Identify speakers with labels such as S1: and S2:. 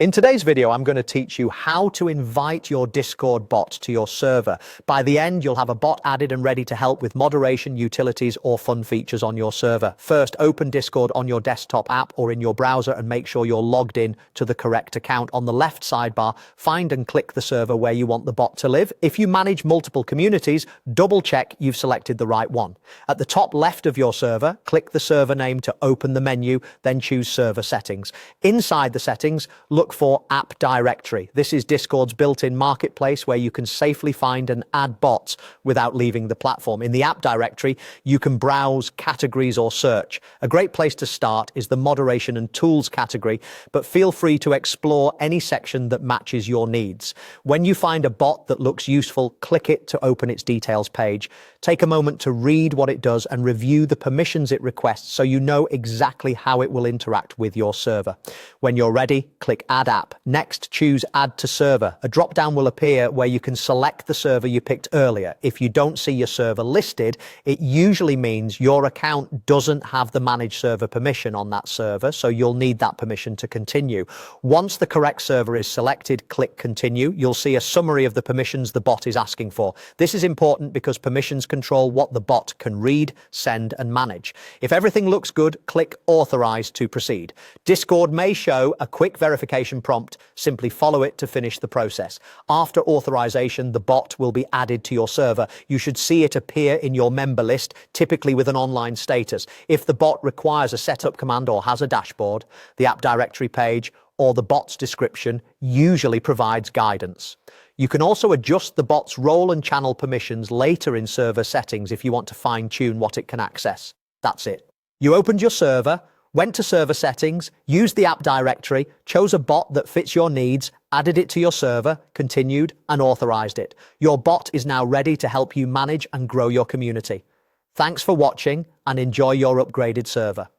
S1: In today's video, I'm going to teach you how to invite your Discord bot to your server. By the end, you'll have a bot added and ready to help with moderation, utilities, or fun features on your server. First, open Discord on your desktop app or in your browser and make sure you're logged in to the correct account. On the left sidebar, find and click the server where you want the bot to live. If you manage multiple communities, double check you've selected the right one. At the top left of your server, click the server name to open the menu, then choose server settings. Inside the settings, look for App Directory. This is Discord's built-in marketplace where you can safely find and add bots without leaving the platform. In the App Directory, you can browse categories or search. A great place to start is the Moderation and Tools category, but feel free to explore any section that matches your needs. When you find a bot that looks useful, click it to open its details page. Take a moment to read what it does and review the permissions it requests so you know exactly how it will interact with your server. When you're ready, click Add App. Next, choose Add to Server. A drop-down will appear where you can select the server you picked earlier. If you don't see your server listed, it usually means your account doesn't have the manage server permission on that server, so you'll need that permission to continue. Once the correct server is selected, click Continue. You'll see a summary of the permissions the bot is asking for. This is important because permissions control what the bot can read, send, and manage. If everything looks good, click Authorize to proceed. Discord may show a quick verification prompt. Simply follow it to finish the process. After authorization, the bot will be added to your server. You should see it appear in your member list, typically with an online status. If the bot requires a setup command or has a dashboard, the App Directory page or the bot's description usually provides guidance. You can also adjust the bot's role and channel permissions later in server settings if you want to fine-tune what it can access. That's it. You opened your server, went to server settings, used the App Directory, chose a bot that fits your needs, added it to your server, continued, and authorized it. Your bot is now ready to help you manage and grow your community. Thanks for watching and enjoy your upgraded server.